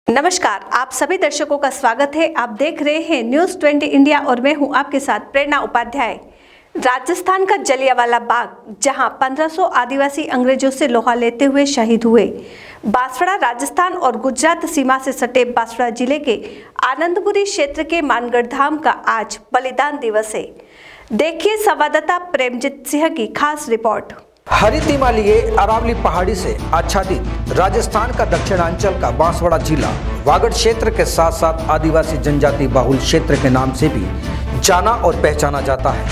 नमस्कार, आप सभी दर्शकों का स्वागत है। आप देख रहे हैं न्यूज़ 20 इंडिया और मैं हूं आपके साथ प्रेरणा उपाध्याय। राजस्थान का जलियांवाला बाग, जहां 1500 आदिवासी अंग्रेजों से लोहा लेते हुए शहीद हुए। बांसवाड़ा राजस्थान और गुजरात सीमा से सटे बांसवाड़ा जिले के आनंदपुरी क्षेत्र के मानगढ़ धाम का आज बलिदान दिवस है। देखिए संवाददाता प्रेमजीत सिंह की खास रिपोर्ट। हरी तिमालिये अरावली पहाड़ी से आच्छादित राजस्थान का दक्षिणांचल का बांसवाड़ा जिला वागड़ क्षेत्र के साथ साथ आदिवासी जनजाति बाहुल क्षेत्र के नाम से भी जाना और पहचाना जाता है।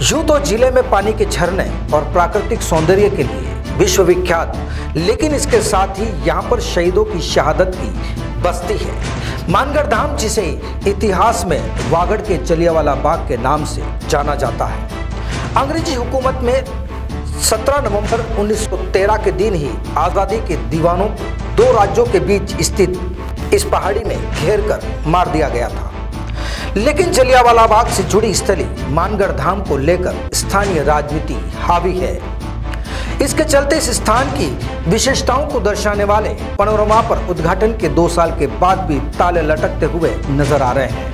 यूं तो जिले में पानी के झरने और प्राकृतिक सौंदर्य के लिए विश्वविख्यात, लेकिन इसके साथ ही यहाँ पर शहीदों की शहादत की बस्ती है। मानगढ़ धाम, जिसे इतिहास में वागड़ के जलियांवाला बाग के नाम से जाना जाता है। अंग्रेजी हुकूमत में 17 नवंबर 1913 के दिन ही आज़ादी के दीवानों को दो राज्यों के बीच स्थित इस पहाड़ी में घेर कर मार दिया गया था। लेकिन जलियांवाला बाग से जुड़ी स्थली मानगढ़ धाम को लेकर स्थानीय राजनीति हावी है। इसके चलते इस स्थान की विशेषताओं को दर्शाने वाले पैनोरमा पर उद्घाटन के 2 साल के बाद भी ताले लटकते हुए नजर आ रहे हैं।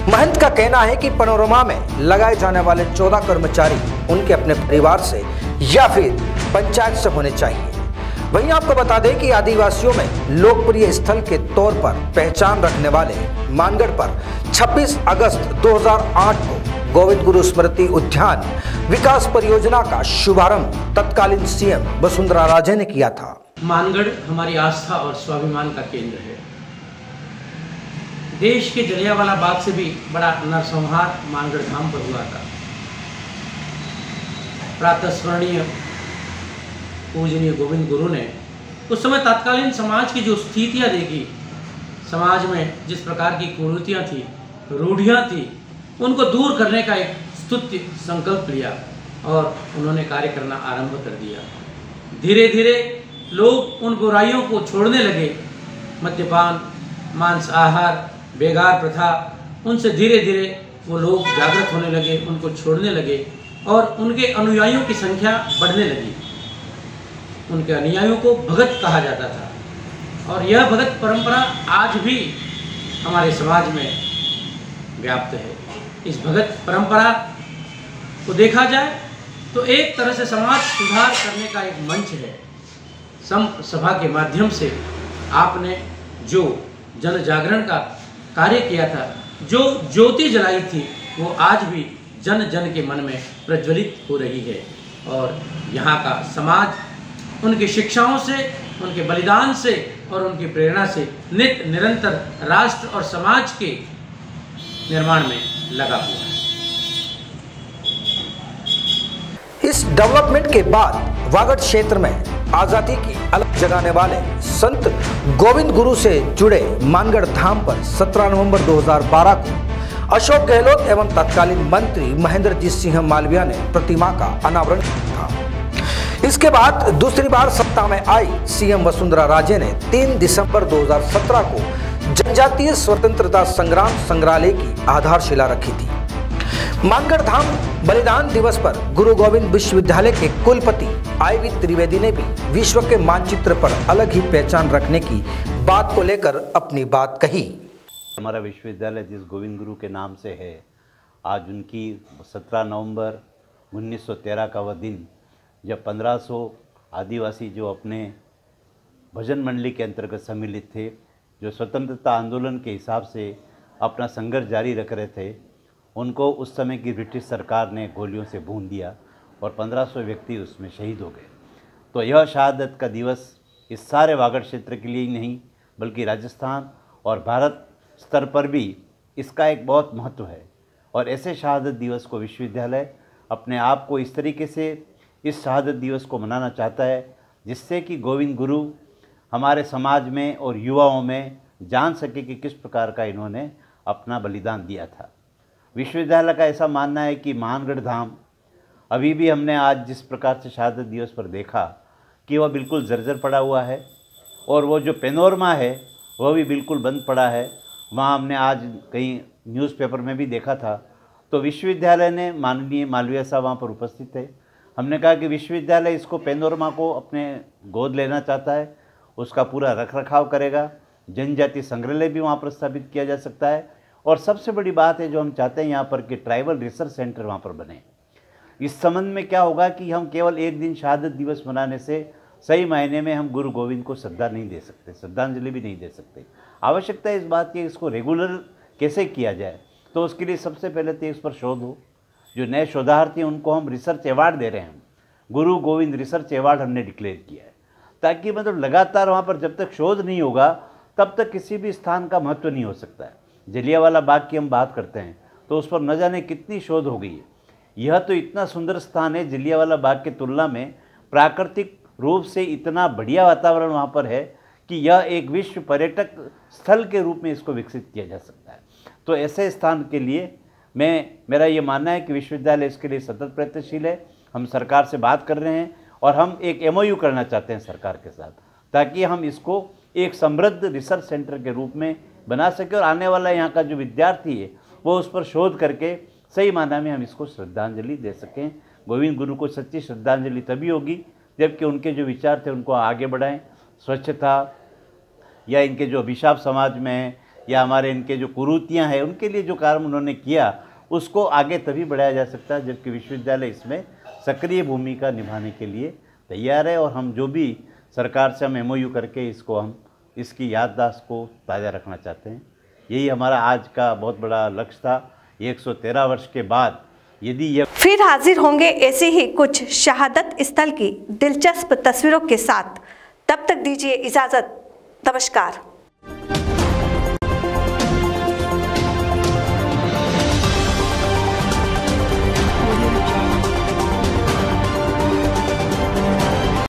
महंत का कहना है कि पैनोरमा में लगाए जाने वाले 14 कर्मचारी उनके अपने परिवार से या फिर पंचायत से होने चाहिए। वहीं आपको बता दें कि आदिवासियों में लोकप्रिय स्थल के तौर पर पहचान रखने वाले मानगढ़ पर 26 अगस्त 2008 को गोविंद गुरु स्मृति उद्यान विकास परियोजना का शुभारंभ तत्कालीन सीएम वसुंधरा राजे ने किया था। मानगढ़ हमारी आस्था और स्वाभिमान का केंद्र है। देश के जलियांवाला बाग से भी बड़ा नरसंहार मानगढ़ धाम पर हुआ था। प्रातः स्मरणीय पूजनीय गोविंद गुरु ने उस समय तत्कालीन समाज की जो स्थितियां देखी, समाज में जिस प्रकार की कुरीतियां थी, रूढ़ियां थी, उनको दूर करने का एक स्तुत्य संकल्प लिया और उन्होंने कार्य करना आरंभ कर दिया। धीरे धीरे लोग उन बुराइयों को छोड़ने लगे। मद्यपान, मांसाहार, बेगार प्रथा, उनसे धीरे धीरे वो लोग जागृत होने लगे, उनको छोड़ने लगे और उनके अनुयायियों की संख्या बढ़ने लगी। उनके अनुयायियों को भगत कहा जाता था और यह भगत परंपरा आज भी हमारे समाज में व्याप्त है। इस भगत परंपरा को देखा जाए तो एक तरह से समाज सुधार करने का एक मंच है। सभा के माध्यम से आपने जो जन जागरण का कार्य किया था, जो ज्योति जलाई थी, वो आज भी जन जन के मन में प्रज्वलित हो रही है। और यहाँ का समाज उनकी शिक्षाओं से, उनके बलिदान से और उनकी प्रेरणा से नित निरंतर राष्ट्र और समाज के निर्माण में लगा हुआ है। इस डेवलपमेंट के बाद वागड़ क्षेत्र में आजादी की अलग जगाने वाले संत गोविंद गुरु से जुड़े मानगढ़ धाम पर 17 नवंबर 2012 को अशोक गहलोत एवं तत्कालीन मंत्री महेंद्रजीत सिंह मालविया ने प्रतिमा का अनावरण किया था। इसके बाद दूसरी बार सत्ता में आई सीएम वसुंधरा राजे ने 3 दिसंबर 2017 को जनजातीय स्वतंत्रता संग्राम संग्रहालय की आधारशिला रखी थी। मानगढ़ धाम बलिदान दिवस पर गुरु गोविंद विश्वविद्यालय के कुलपति IV त्रिवेदी ने भी विश्व के मानचित्र पर अलग ही पहचान रखने की बात को लेकर अपनी बात कही। हमारा विश्वविद्यालय जिस गोविंद गुरु के नाम से है, आज उनकी 17 नवंबर 1913 का वह दिन, जब 1500 आदिवासी जो अपने भजन मंडली के अंतर्गत सम्मिलित थे, जो स्वतंत्रता आंदोलन के हिसाब से अपना संघर्ष जारी रख रहे थे, उनको उस समय की ब्रिटिश सरकार ने गोलियों से भून दिया और 1500 व्यक्ति उसमें शहीद हो गए। तो यह शहादत का दिवस इस सारे वागड़ क्षेत्र के लिए ही नहीं, बल्कि राजस्थान और भारत स्तर पर भी इसका एक बहुत महत्व है। और ऐसे शहादत दिवस को विश्वविद्यालय अपने आप को इस तरीके से इस शहादत दिवस को मनाना चाहता है, जिससे कि गोविंद गुरु हमारे समाज में और युवाओं में जान सके कि किस प्रकार का इन्होंने अपना बलिदान दिया था। विश्वविद्यालय का ऐसा मानना है कि मानगढ़ धाम अभी भी, हमने आज जिस प्रकार से शहादत दिवस पर देखा कि वह बिल्कुल जर्जर पड़ा हुआ है और वो जो पैनोरमा है वह भी बिल्कुल बंद पड़ा है। वहाँ हमने आज कहीं न्यूज़पेपर में भी देखा था। तो विश्वविद्यालय ने, माननीय मालविया साहब वहाँ पर उपस्थित थे, हमने कहा कि विश्वविद्यालय इसको पैनोरमा को अपने गोद लेना चाहता है, उसका पूरा रख रखाव करेगा जनजाति संग्रहालय भी वहाँ पर स्थापित किया जा सकता है। और सबसे बड़ी बात है जो हम चाहते हैं यहाँ पर कि ट्राइबल रिसर्च सेंटर वहाँ पर बने। इस संबंध में क्या होगा कि हम केवल एक दिन शहादत दिवस मनाने से सही मायने में हम गुरु गोविंद को श्रद्धा नहीं दे सकते, श्रद्धांजलि भी नहीं दे सकते। आवश्यकता है इस बात की इसको रेगुलर कैसे किया जाए, तो उसके लिए सबसे पहले तो इस पर शोध हो। जो नए शोधार्थी हैं उनको हम रिसर्च अवार्ड दे रहे हैं, गुरु गोविंद रिसर्च अवार्ड हमने डिक्लेयर किया है, ताकि मतलब लगातार वहाँ पर जब तक शोध नहीं होगा तब तक किसी भी स्थान का महत्व नहीं हो सकता है। जलियांवाला बाग की हम बात करते हैं तो उस पर न जाने कितनी शोध हो गई है। यह तो इतना सुंदर स्थान है, जलियांवाला बाग की तुलना में प्राकृतिक रूप से इतना बढ़िया वातावरण वहाँ पर है कि यह एक विश्व पर्यटक स्थल के रूप में इसको विकसित किया जा सकता है। तो ऐसे स्थान के लिए मेरा ये मानना है कि विश्वविद्यालय इसके लिए सतत प्रयत्नशील है। हम सरकार से बात कर रहे हैं और हम एक MOU करना चाहते हैं सरकार के साथ, ताकि हम इसको एक समृद्ध रिसर्च सेंटर के रूप में बना सकें और आने वाला यहाँ का जो विद्यार्थी है वो उस पर शोध करके सही मायने में हम इसको श्रद्धांजलि दे सकें। गोविंद गुरु को सच्ची श्रद्धांजलि तभी होगी जबकि उनके जो विचार थे उनको आगे बढ़ाएं। स्वच्छता या इनके जो अभिशाप समाज में है या हमारे इनके जो कुरीतियाँ हैं उनके लिए जो कार्य उन्होंने किया उसको आगे तभी बढ़ाया जा सकता है जबकि विश्वविद्यालय इसमें सक्रिय भूमिका निभाने के लिए तैयार है। और हम जो भी सरकार से हम MOU करके इसको हम इसकी याददाश्त को ताज़ा रखना चाहते हैं। यही हमारा आज का बहुत बड़ा लक्ष्य था। 113 वर्ष के बाद यदि यह फिर हाजिर होंगे ऐसे ही कुछ शहादत स्थल की दिलचस्प तस्वीरों के साथ। तब तक दीजिए इजाज़त। नमस्कार।